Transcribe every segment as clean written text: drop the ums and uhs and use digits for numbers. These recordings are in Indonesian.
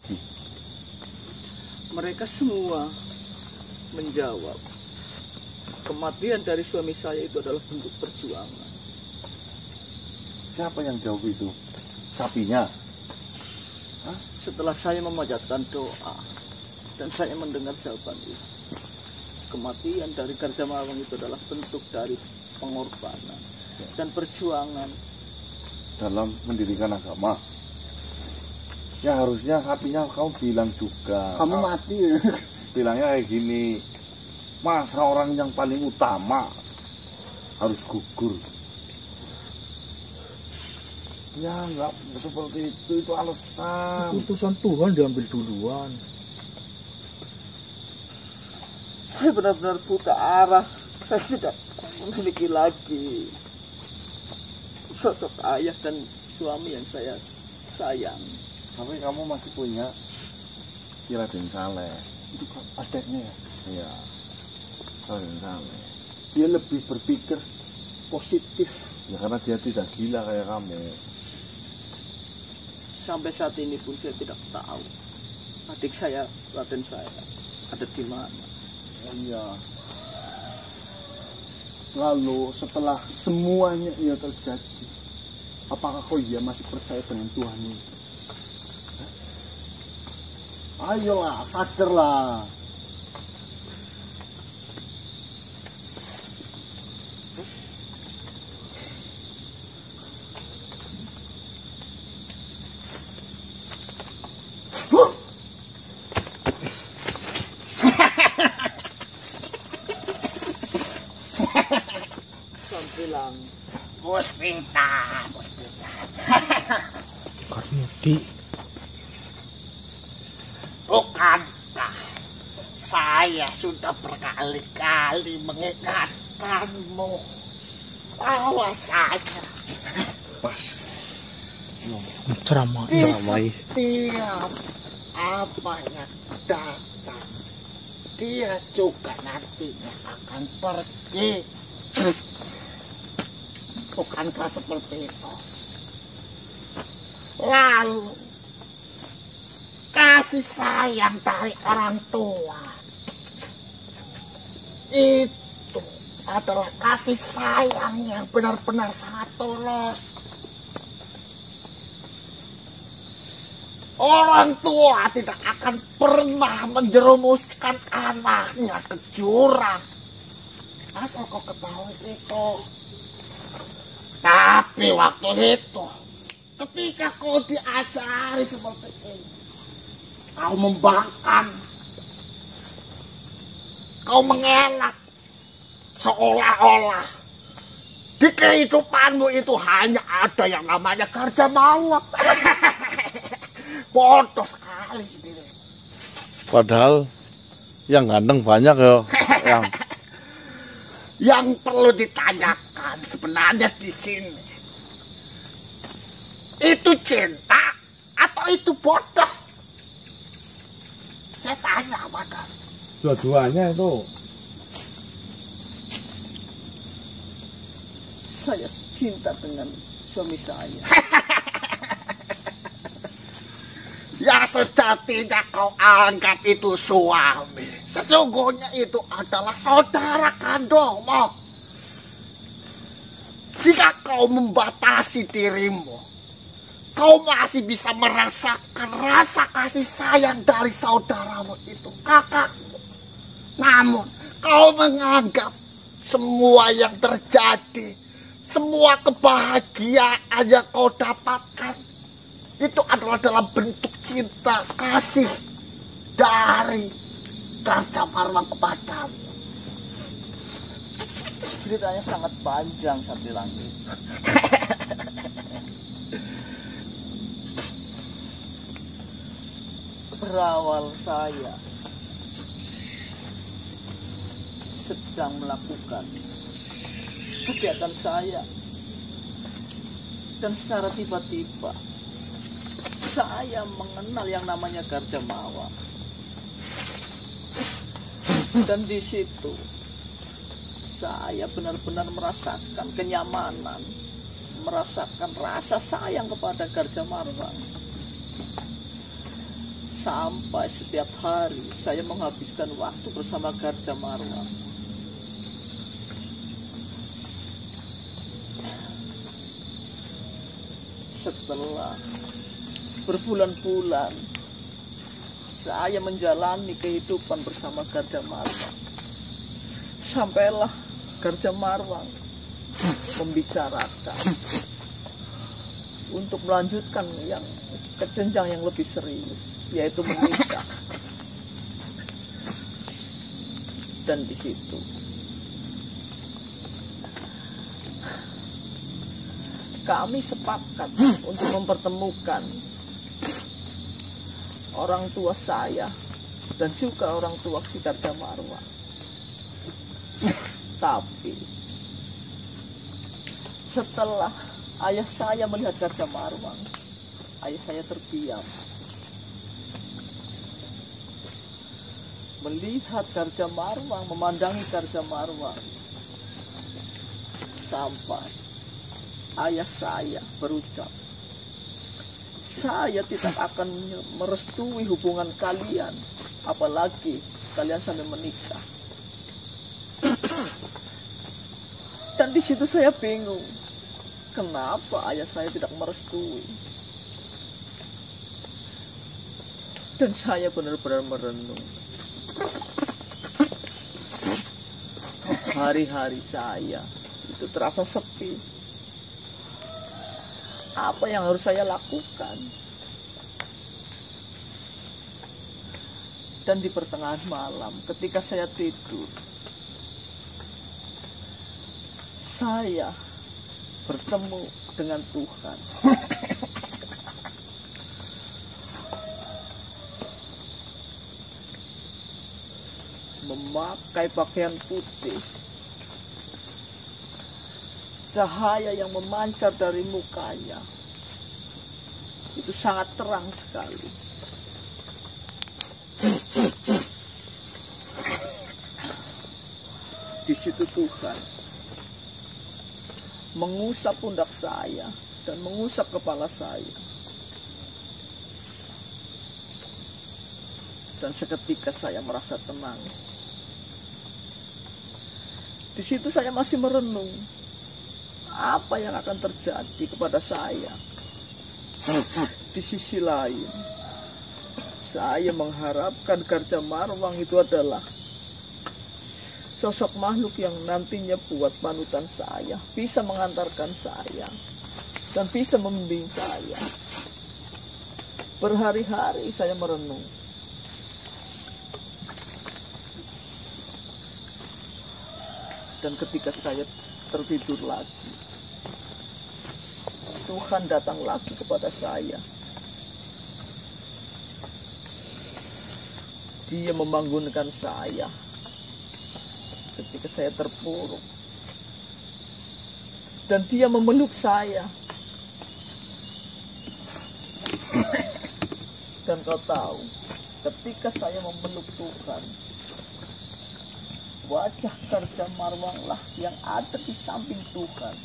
lagi? Mereka semua menjawab, kematian dari suami saya itu adalah bentuk perjuangan. Siapa yang jawab itu? Sapinya? Hah? Setelah saya memanjatkan doa dan saya mendengar jawaban itu, kematian dari Garja Mawang itu adalah bentuk dari pengorbanan dan perjuangan Dalam mendirikan agama. Ya harusnya sapinya kamu bilang juga. Kamu mati ya. Bilangnya kayak gini, masa orang yang paling utama harus gugur? Ya nggak seperti itu alasan. Keputusan Tuhan diambil duluan. saya benar-benar buta arah. Saya tidak memiliki lagi sosok ayah dan suami yang saya sayang. Tapi kamu masih punya Ki Raden Saleh. Itu adiknya ya. Iya, Raden Saleh. Dia lebih berpikir positif. Ya karena dia tidak gila kayak kamu. Sampai saat ini pun saya tidak tahu adik saya, Raden saya, ada di mana. Iya. Lalu setelah semuanya ini terjadi, apakah kau masih percaya dengan Tuhan ini? Hah? Ayolah, sadarlah. Bilang Puspita. Karmudi. Bukankah saya sudah berkali-kali mengingatkanmu bahwa saya Pas. Ceramai. setiap apa yang datang, dia juga nantinya akan pergi. Bukankah seperti itu? Lalu kasih sayang dari orang tua itu adalah kasih sayang yang benar-benar sangat tulus. Orang tua tidak akan pernah menjerumuskan anaknya ke jurang. Asal kau ketahui itu. Tapi waktu itu, ketika kau diajari seperti ini, kau membangkang, kau mengelak, seolah-olah di kehidupanmu itu hanya ada yang namanya Garja Mawang. Bodoh sekali ini. Padahal yang ganteng banyak ya. Yang perlu ditanyakan sebenarnya di sini, itu cinta atau itu bodoh? Saya tanya padamu. Dua-duanya itu. saya cinta dengan suami saya. Yang sejatinya kau anggap itu suami, sesungguhnya itu adalah saudara kandungmu. Jika kau membatasi dirimu, kau masih bisa merasakan rasa kasih sayang dari saudaramu itu, kakakmu. Namun, kau menganggap semua yang terjadi, semua kebahagiaan yang kau dapatkan, itu adalah dalam bentuk cinta, kasih dari Garja Mawang kepadamu. Ceritanya sangat panjang, Satri Langit. Berawal saya sedang melakukan kegiatan saya, dan secara tiba-tiba saya mengenal yang namanya Garja Mawang. Dan di situ saya benar-benar merasakan kenyamanan, merasakan rasa sayang kepada Garja Mawang. sampai setiap hari saya menghabiskan waktu bersama Garja Marwang. Setelah berbulan-bulan saya menjalani kehidupan bersama Garja Marwang, sampailah Garja Marwang membicarakan untuk melanjutkan yang ke jenjang yang lebih serius, yaitu menikah. Dan di situ kami sepakat untuk mempertemukan orang tua saya dan juga orang tua si Garja Marwang. Tapi setelah ayah saya melihat Garja Marwang, ayah saya terdiam. Melihat Garja Marwang, memandangi Garja Marwang, sampai ayah saya berucap, saya tidak akan merestui hubungan kalian, apalagi kalian sampai menikah. Dan di situ saya bingung, kenapa ayah saya tidak merestui? Dan saya benar-benar merenung. Hari-hari saya itu terasa sepi. Apa yang harus saya lakukan? Dan di pertengahan malam ketika saya tidur, saya bertemu dengan Tuhan. Memakai pakaian putih, cahaya yang memancar dari mukanya itu sangat terang sekali. Di situ Tuhan mengusap pundak saya dan mengusap kepala saya. Dan seketika saya merasa tenang. Di situ saya masih merenung, apa yang akan terjadi kepada saya. Di sisi lain, saya mengharapkan Garja Marwang itu adalah sosok makhluk yang nantinya buat panutan saya, bisa mengantarkan saya dan bisa membimbing saya. Berhari-hari saya merenung. Dan ketika saya tertidur lagi, Tuhan datang lagi kepada saya. Dia membangunkan saya ketika saya terpuruk. Dan dia memeluk saya. Dan kau tahu, ketika saya memeluk Tuhan, wajah Garja Marwang lah yang ada di samping Tuhan.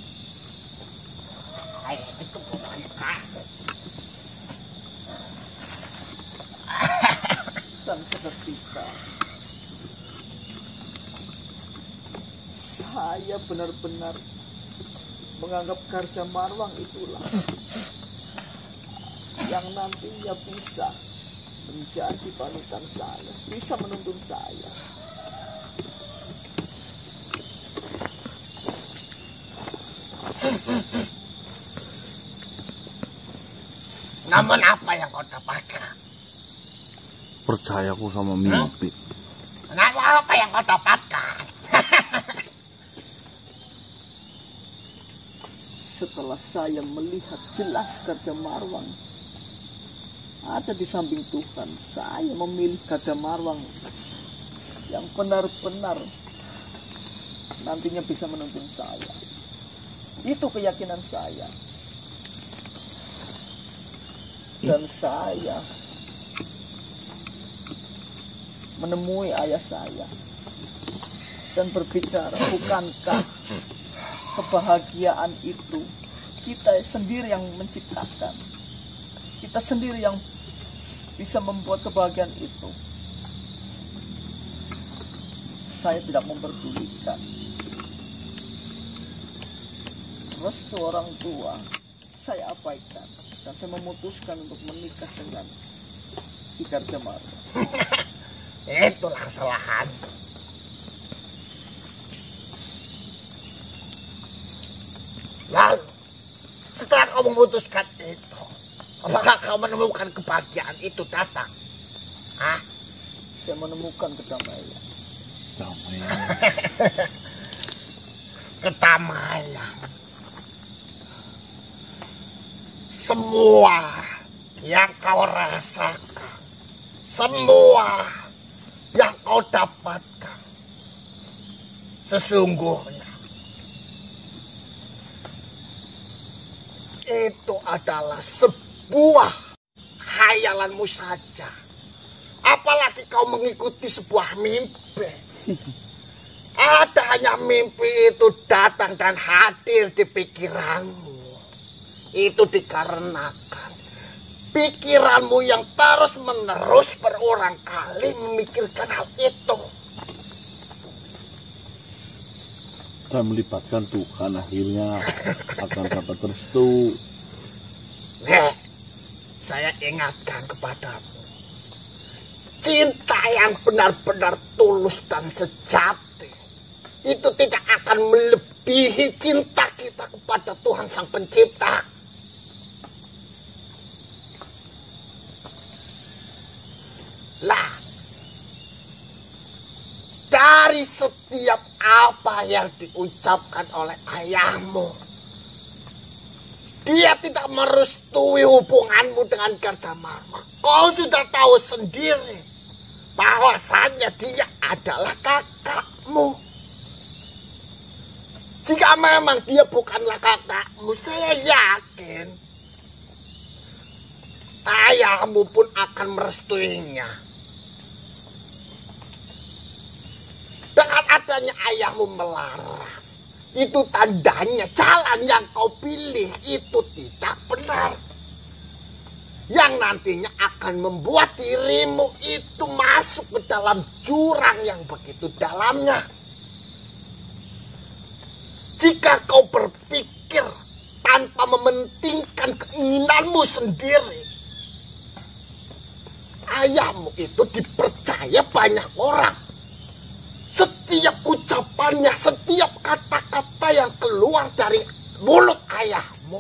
Dan seketika saya benar-benar menganggap Garja Marwang itulah yang nantinya bisa menjadi panutan saya, bisa menuntun saya. Namun apa yang kau dapatkan? Percayaku sama mimpi. Kenapa apa yang kau dapatkan? Setelah saya melihat jelas Garja Marwang ada di samping Tuhan, saya memilih Garja Marwang yang benar-benar nantinya bisa menuntun saya. Itu keyakinan saya. Dan saya menemui ayah saya dan berbicara, bukankah kebahagiaan itu kita sendiri yang menciptakan, kita sendiri yang bisa membuat kebahagiaan itu, saya tidak memperdulikan. Restu orang tua saya abaikan, dan saya memutuskan untuk menikah dengan Ki Karjamarma. Itulah kesalahan. Lalu, setelah kau memutuskan itu, apakah kau menemukan kebahagiaan itu datang? Hah? Saya menemukan kedamaian. Kedamaian. Semua yang kau rasakan, semua yang kau dapatkan, sesungguhnya itu adalah sebuah khayalanmu saja. Apalagi kau mengikuti sebuah mimpi. Ada hanya mimpi itu datang dan hadir di pikiranmu. Itu dikarenakan pikiranmu yang terus-menerus berulang kali memikirkan hal itu. Dan melibatkan Tuhan akhirnya akan dapat restu. Nek, saya ingatkan kepadamu. Cinta yang benar-benar tulus dan sejati itu tidak akan melebihi cinta kita kepada Tuhan Sang Pencipta. Lah, dari setiap apa yang diucapkan oleh ayahmu, dia tidak merestui hubunganmu dengan Karjamarma. Kau sudah tahu sendiri bahwasannya dia adalah kakakmu. Jika memang dia bukanlah kakakmu, saya yakin ayahmu pun akan merestuinya. Dengan adanya ayahmu melarang, itu tandanya jalan yang kau pilih itu tidak benar. Yang nantinya akan membuat dirimu itu masuk ke dalam jurang yang begitu dalamnya. Jika kau berpikir tanpa mementingkan keinginanmu sendiri, ayahmu itu dipercaya banyak orang. Setiap ucapannya, setiap kata-kata yang keluar dari mulut ayahmu,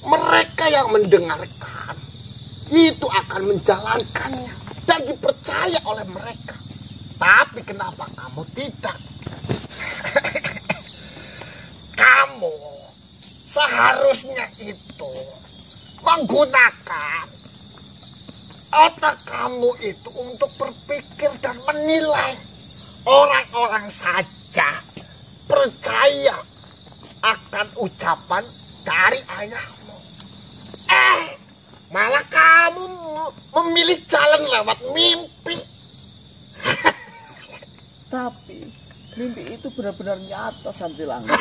mereka yang mendengarkan itu akan menjalankannya dan dipercaya oleh mereka. Tapi kenapa kamu tidak? Kamu seharusnya itu menggunakan otak kamu itu untuk berpikir dan menilai. Orang-orang saja percaya akan ucapan dari ayahmu. Malah kamu memilih jalan lewat mimpi. Tapi mimpi itu benar-benar nyata, Santilangga,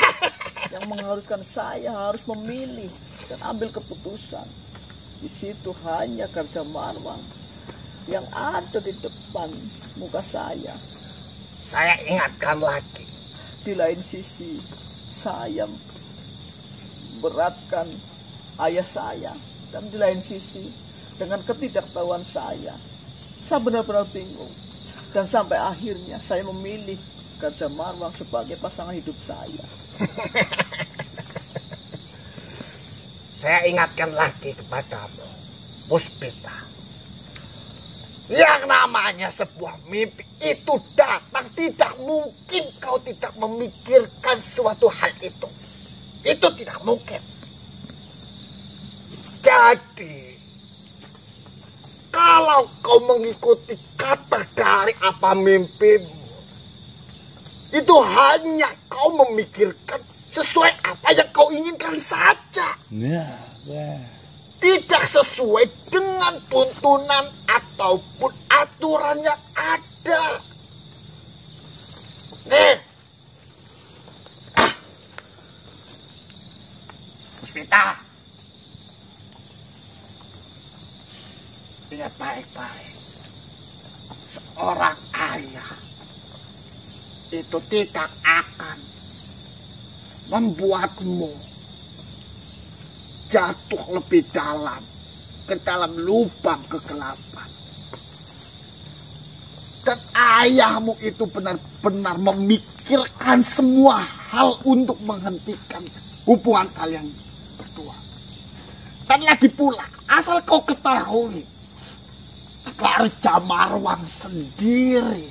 yang mengharuskan saya harus memilih dan ambil keputusan. Di situ hanya Karjamarma yang ada di depan muka saya. Saya ingatkan lagi. Di lain sisi, saya beratkan ayah saya. Dan di lain sisi, dengan ketidaktahuan saya benar-benar bingung. Dan sampai akhirnya saya memilih Karjamarma sebagai pasangan hidup saya. Saya ingatkan lagi kepadamu, Puspita. Yang namanya sebuah mimpi itu datang, tidak mungkin kau tidak memikirkan suatu hal itu. Itu tidak mungkin. Jadi, kalau kau mengikuti kata dari apa mimpimu, itu hanya kau memikirkan sesuai apa yang kau inginkan saja. Tidak sesuai dengan tuntunan ataupun aturan yang ada. Nih. Puspita. Ingat baik-baik. Seorang ayah itu tidak akan membuatmu jatuh lebih dalam ke dalam lubang kegelapan. Dan ayahmu itu benar-benar memikirkan semua hal untuk menghentikan hubungan kalian berdua. Dan lagi pula, asal kau ketahui, Garja Marwang sendiri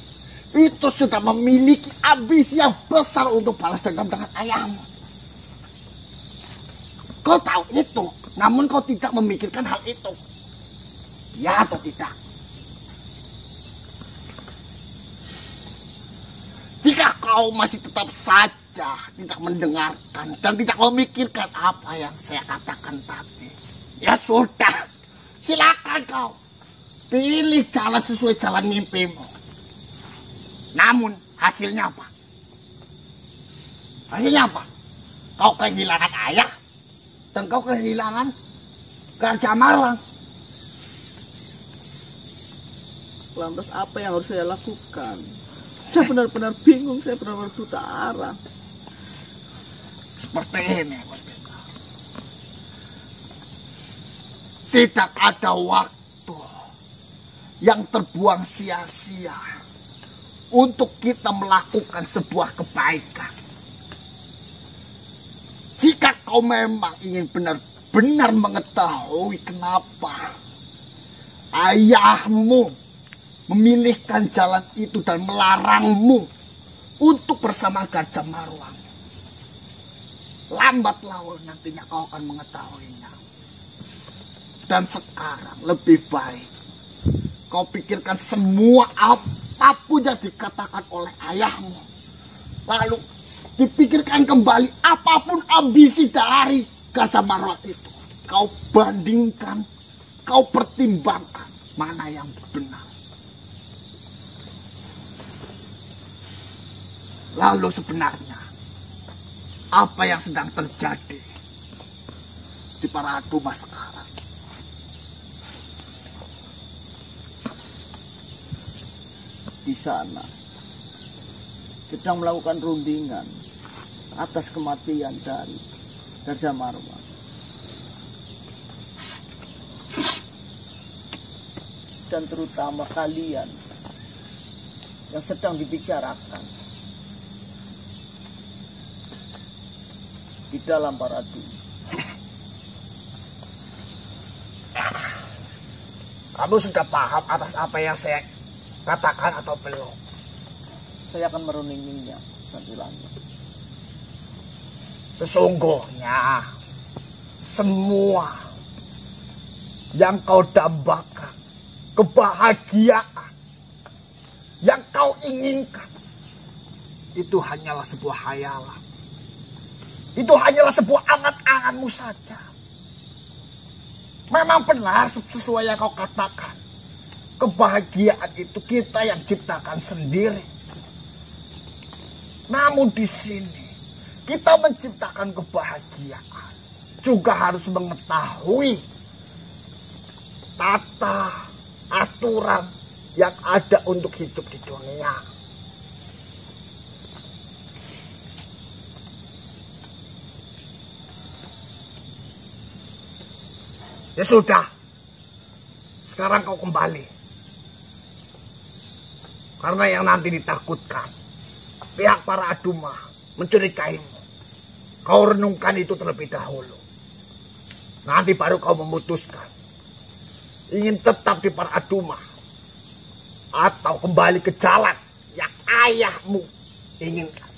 itu sudah memiliki ambisi yang besar untuk balas dendam dengan ayahmu. Kau tahu itu, namun kau tidak memikirkan hal itu. Ya atau tidak? Jika kau masih tetap saja tidak mendengarkan dan tidak memikirkan apa yang saya katakan tadi, ya sudah, silakan kau pilih jalan sesuai jalan mimpimu. Namun hasilnya apa? Hasilnya apa? Kau kehilangan ayah dan kau kehilangan Garja Marwang. Lantas apa yang harus saya lakukan? Saya benar-benar bingung, saya benar-benar buta arah. Seperti ini, Merdeka. Tidak ada waktu yang terbuang sia-sia untuk kita melakukan sebuah kebaikan. Jika kau memang ingin benar-benar mengetahui kenapa ayahmu memilihkan jalan itu dan melarangmu untuk bersama Garja Marwang, lambat laun nantinya kau akan mengetahuinya. Dan sekarang lebih baik kau pikirkan semua apapun yang dikatakan oleh ayahmu. Lalu dipikirkan kembali apapun ambisi dari Garja Marwang itu. Kau bandingkan, kau pertimbangkan mana yang benar. Lalu sebenarnya apa yang sedang terjadi di Paraduma sekarang? Di sana sedang melakukan rundingan atas kematian dari Garja Marwang. Dan terutama kalian yang sedang dibicarakan di dalam Paraduma. Kamu sudah paham atas apa yang saya katakan atau belum? Saya akan merundinginya sambilannya. Sesungguhnya semua yang kau dambakan, kebahagiaan yang kau inginkan, itu hanyalah sebuah hayalan. Itu hanyalah sebuah angan-anganmu saja. Memang benar sesuai yang kau katakan. Kebahagiaan itu kita yang ciptakan sendiri. Namun di sini kita menciptakan kebahagiaan juga harus mengetahui tata aturan yang ada untuk hidup di dunia. Ya sudah, sekarang kau kembali. Karena yang nanti ditakutkan, pihak Paraduma mencurigaimu. Kau renungkan itu terlebih dahulu. Nanti baru kau memutuskan. Ingin tetap di Paraduma atau kembali ke jalan yang ayahmu inginkan.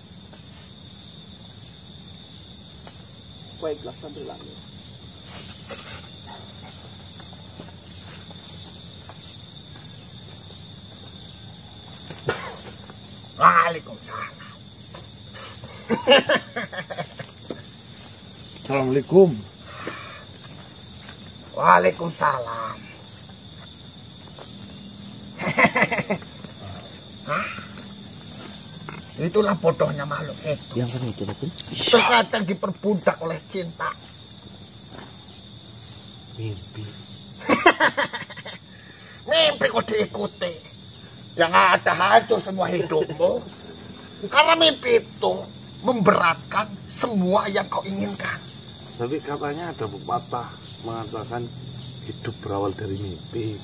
Baiklah sambilannya. Waalaikumsalam. Assalamualaikum. Waalaikumsalam. Hah? Itulah bodohnya makhluk itu. Yang kan itu betul. Terkadang diperbudak oleh cinta. Mimpi. Mimpi kok diikuti. Yang ada hancur semua hidupmu. Karena mimpi itu memberatkan semua yang kau inginkan. Tapi katanya ada pepatah mengatakan hidup berawal dari mimpi.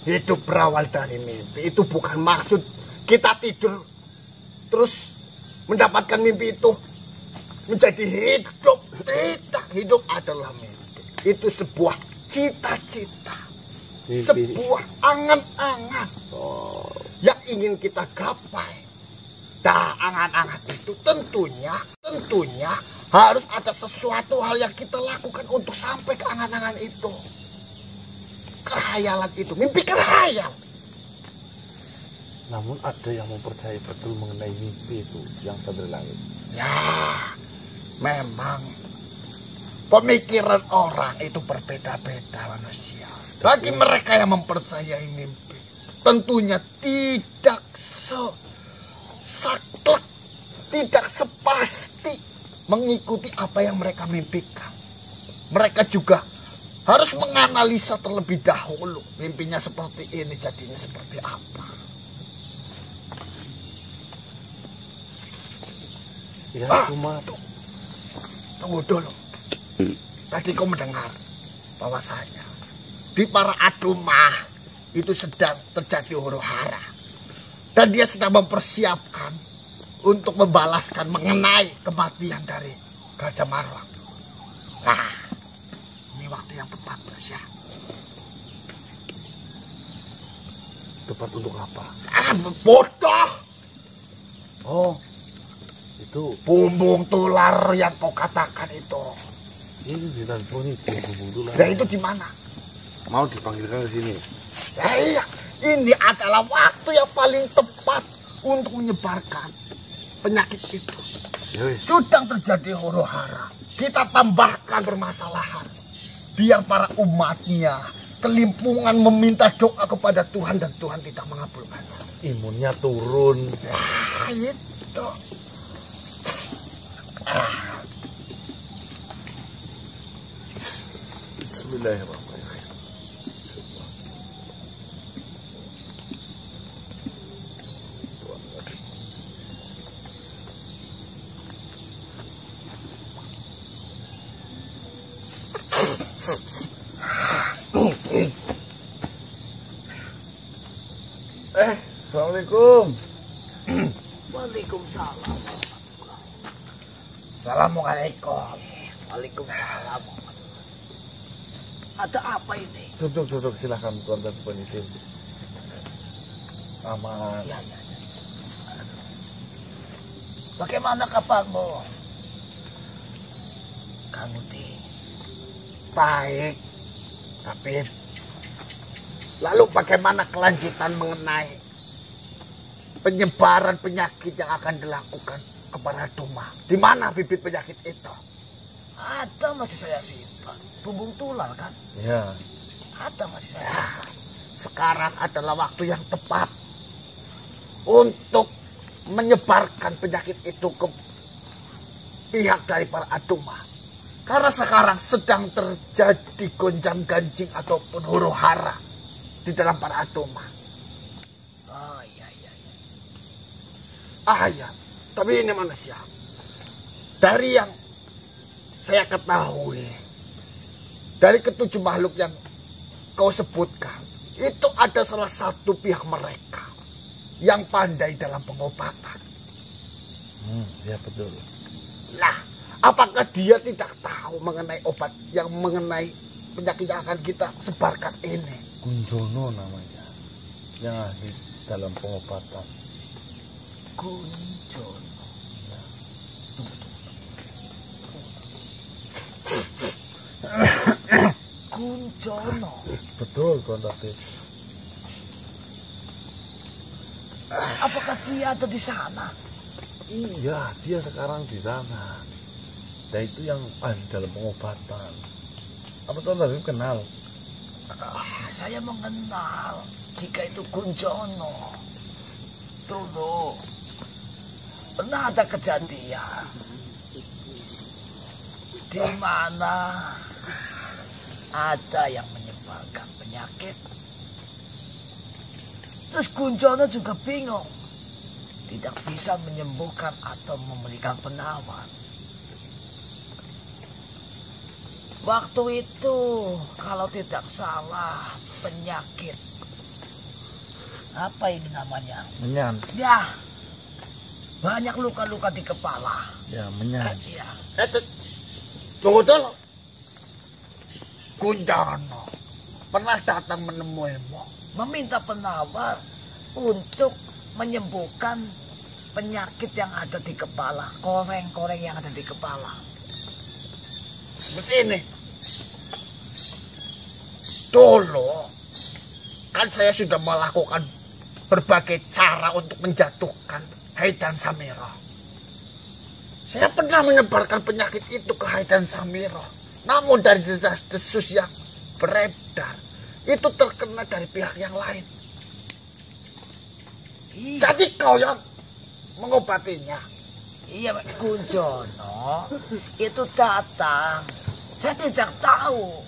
Hidup berawal dari mimpi itu bukan maksud kita tidur terus mendapatkan mimpi itu menjadi hidup. Tidak, hidup adalah mimpi. Itu sebuah cita-cita, sebuah angan-angan yang ingin kita gapai. Nah, angan-angan itu tentunya harus ada sesuatu hal yang kita lakukan untuk sampai ke angan-angan itu. Kehayalan itu, mimpi kerhayal. Namun ada yang mempercayai betul mengenai mimpi itu yang dari langit. Ya, memang pemikiran orang itu berbeda-beda manusia. Bagi mereka yang mempercayai mimpi, tentunya tidak saklek, tidak sepasti mengikuti apa yang mereka mimpikan. Mereka juga harus menganalisa terlebih dahulu mimpinya seperti ini, jadinya seperti apa. Ya, cuma tunggu dulu. Tadi kau mendengar bahwasanya di para Adumah itu sedang terjadi huru-hara. Dan dia sedang mempersiapkan untuk membalaskan mengenai kematian dari Gajah Marwang. Nah, ini waktu yang tepat, Bos ya. tepat untuk apa? Bodoh. Oh, itu Bumbung tular yang kau katakan itu. ini di Tanpur ini bumbung tular. Nah, itu di mana? Mau dipanggilkan ke sini? Ya, iya, ini adalah waktu yang paling tepat untuk menyebarkan penyakit itu. Ya wis. Sedang terjadi huru-hara. Kita tambahkan permasalahan. Biar para umatnya kelimpungan meminta doa kepada Tuhan dan Tuhan tidak mengabulkannya. Imunnya turun. Wah, itu. Bismillahirrahmanirrahim. Assalamualaikum. Waalaikumsalam. Assalamualaikum. Waalaikumsalam. Ada apa ini? Duduk, silahkan keluarga penyidik. Aman. Ya. Bagaimana kabarmu, Kang Uti? Baik, Habib. Lalu bagaimana kelanjutan mengenai penyebaran penyakit yang akan dilakukan kepada Duma? Di mana bibit penyakit itu? Ada masih saya simpan. Bumbung tular kan? Ya. Ada masih saya Ya, simpan. sekarang adalah waktu yang tepat untuk menyebarkan penyakit itu ke pihak dari para Aduma. Karena sekarang sedang terjadi gonjang-ganjing ataupun huru-hara di dalam para Aduma. Oh iya. Ya, tapi ini manusia. Dari yang saya ketahui, dari ketujuh makhluk yang kau sebutkan, itu ada salah satu pihak mereka yang pandai dalam pengobatan. Ya betul. Nah, apakah dia tidak tahu mengenai obat yang mengenai penyakit yang akan kita sebarkan ini? Kunjono namanya. Yang ahli dalam pengobatan. Kunjon. Kunjono. Betul, Tuan Tabib. Apakah dia ada di sana? Iya, dia sekarang di sana. Dan itu yang ahli dalam pengobatan. Apa Tuan Tabib kenal? Saya mengenal jika itu Kunjono. Dulu pernah ada kejadian di mana ada yang menyebarkan penyakit penyakit. Terus Kunjono juga bingung, tidak bisa menyembuhkan atau memberikan penawar. Waktu itu kalau tidak salah penyakit apa ini namanya? Menyan. Ya, banyak luka-luka di kepala. Ya, menyan. Ya. Tunggu dulu. Kunjono pernah datang menemuimu, Meminta penawar untuk menyembuhkan penyakit yang ada di kepala, koreng-koreng yang ada di kepala. begini. Dulu kan saya sudah melakukan berbagai cara untuk menjatuhkan Haidan Samiro. Saya pernah menyebarkan penyakit itu ke Haidan Samiro. Namun dari desas-desus yang beredar, itu terkena dari pihak yang lain. Iya, Jadi kau yang mengobatinya. iya Kunjono itu datang. Saya tidak tahu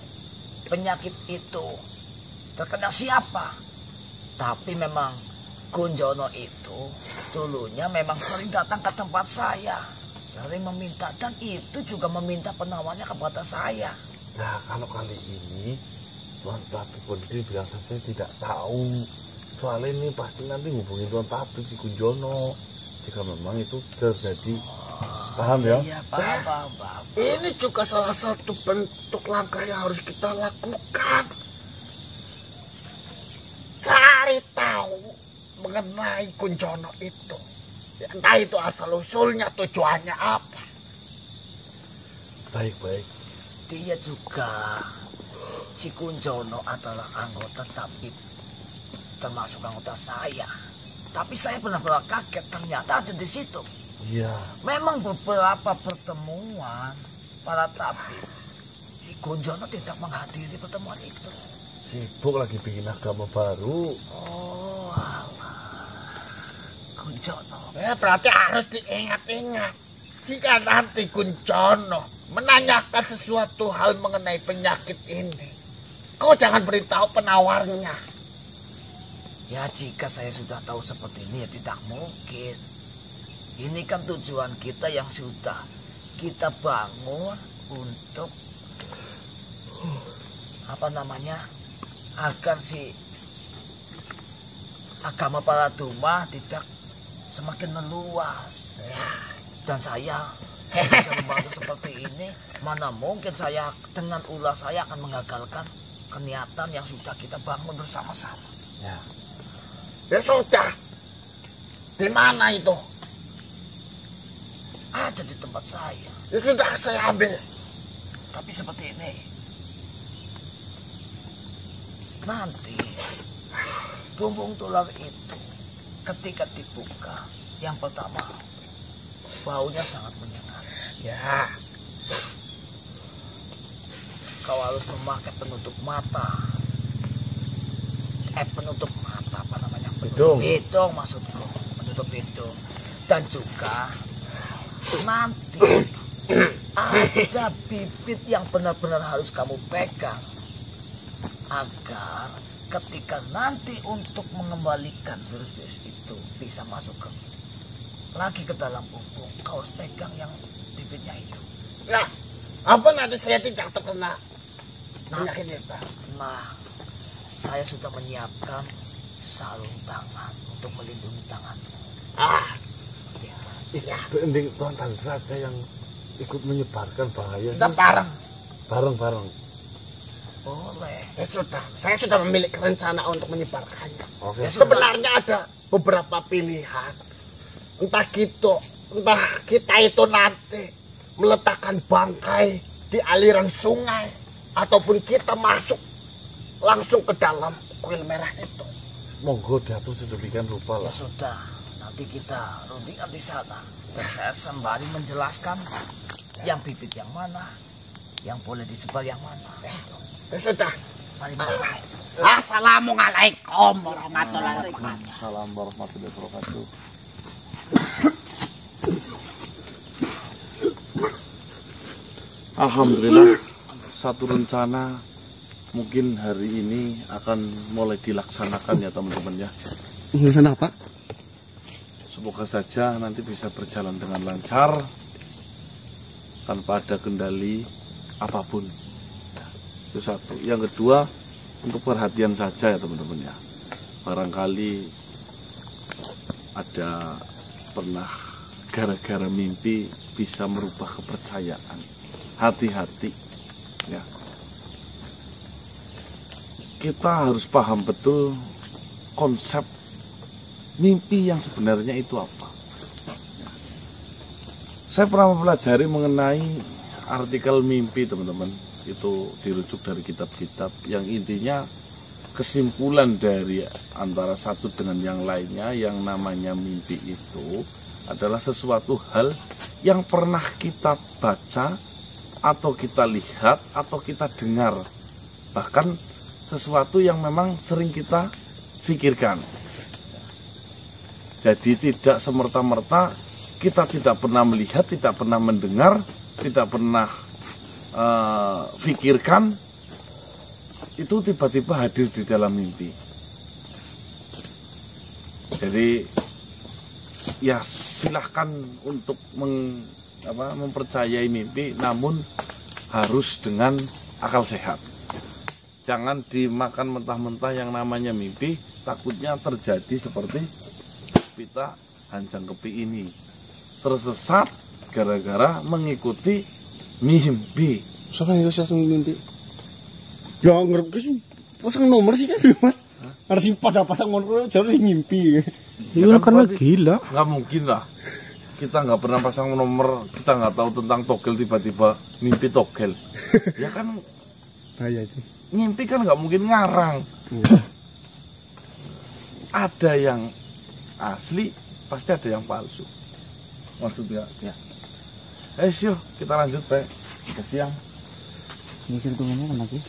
penyakit itu terkena siapa. Tapi memang Kunjono itu dulunya memang sering datang ke tempat saya. Sering meminta, dan itu juga meminta penawarnya kepada saya. Nah, kalau kali ini Tuan Prabu Pondri bilang saya tidak tahu. Soalnya ini pasti nanti hubungin Tuan Prabu di Kunjono. Jika memang itu terjadi. Paham ya? Iya, paham. Ini juga salah satu bentuk langkah yang harus kita lakukan. Cari tahu mengenai Kunjono itu. Entah itu asal-usulnya, tujuannya apa. Baik-baik. Dia juga, si Kunjono adalah anggota tabib, termasuk anggota saya. Tapi saya benar-benar kaget ternyata ada di situ. Iya. Memang beberapa pertemuan para tabib, si Kunjono tidak menghadiri pertemuan itu. Sibuk lagi bikin agama baru. Oh alah, Kunjono. Berarti harus diingat-ingat. Jika nanti Kunjono menanyakan sesuatu hal mengenai penyakit ini, kau jangan beritahu penawarnya. Ya jika saya sudah tahu seperti ini ya tidak mungkin. Ini kan tujuan kita yang sudah kita bangun untuk apa namanya, agar si agama Paladuma tidak semakin meluas. Dan saya bisa membantu seperti ini, mana mungkin saya dengan ulah saya akan mengagalkan keniatan yang sudah kita bangun bersama-sama. Ya. Ya sudah. Di mana itu? Ada di tempat saya. Ya sudah, saya ambil. Tapi seperti ini. Nanti bumbung tular itu ketika dibuka, yang pertama baunya sangat menyengat. Ya. Kau harus memakai penutup mata. Penutup mata apa namanya? Hidung. Hidung maksudku. Penutup hidung. Dan juga nanti ada bibit yang benar-benar harus kamu pegang agar ketika nanti untuk mengembalikan virus-virus itu bisa masuk lagi ke dalam bumbung, kau harus pegang yang bibitnya itu. Nah, apa nanti saya tidak terkena penyakit itu? Nah, saya sudah menyiapkan sarung tangan untuk melindungi tanganmu. Iya. Ending Tuan Tandra aja yang ikut menyebarkan bahaya. Kita bareng. Bareng-bareng. Boleh. Ya sudah, saya sudah memiliki rencana untuk menyebarkannya. Oke. Sebenarnya ada beberapa pilihan. Entah kita itu nanti meletakkan bangkai di aliran sungai, ataupun kita masuk langsung ke dalam kuil merah itu. Monggo diatur sedemikian rupa Ya lah. sudah, nanti kita rundingan di sana. Dan saya sembari menjelaskan yang bibit yang mana, yang boleh disebar yang mana. Ya sudah. Mari Bapak. Assalamualaikum warahmatullahi wabarakatuh. Salam warahmatullahi wabarakatuh. Alhamdulillah, satu rencana mungkin hari ini akan mulai dilaksanakan ya teman-teman ya. Urusan apa? Semoga saja nanti bisa berjalan dengan lancar tanpa ada kendali apapun. Itu satu. Yang kedua, untuk perhatian saja ya teman-teman ya. Barangkali ada pernah gara-gara mimpi bisa merubah kepercayaan. Hati-hati ya. Kita harus paham betul konsep mimpi yang sebenarnya itu apa. Ya. Saya pernah mempelajari mengenai artikel mimpi teman-teman. Itu dirujuk dari kitab-kitab yang intinya kesimpulan dari antara satu dengan yang lainnya yang namanya mimpi itu adalah sesuatu hal yang pernah kita baca atau kita lihat atau kita dengar, bahkan sesuatu yang memang sering kita pikirkan. Jadi tidak semerta-merta kita tidak pernah melihat, tidak pernah mendengar, tidak pernah pikirkan, itu tiba-tiba hadir di dalam mimpi. Jadi ya silahkan untuk mempercayai mimpi, namun harus dengan akal sehat. Jangan dimakan mentah-mentah yang namanya mimpi, takutnya terjadi seperti Pita Hanjang Kepi ini, tersesat gara-gara mengikuti mimpi. Siapa yang langsung mimpi? Ya ngerep ke sih pasang nomor sih kan Mas. Harus pada-pada ngono jare ngimpi. Iya karena gila. Nggak mungkin lah. Kita nggak pernah pasang nomor, kita nggak tahu tentang togel, tiba-tiba mimpi togel. Ya kan bahaya itu. Mimpi kan nggak mungkin ngarang. Ada yang asli, pasti ada yang palsu. Maksudnya ya. Yuk kita lanjut Pak. Ke siang. Mikir tunggunya kan lagi.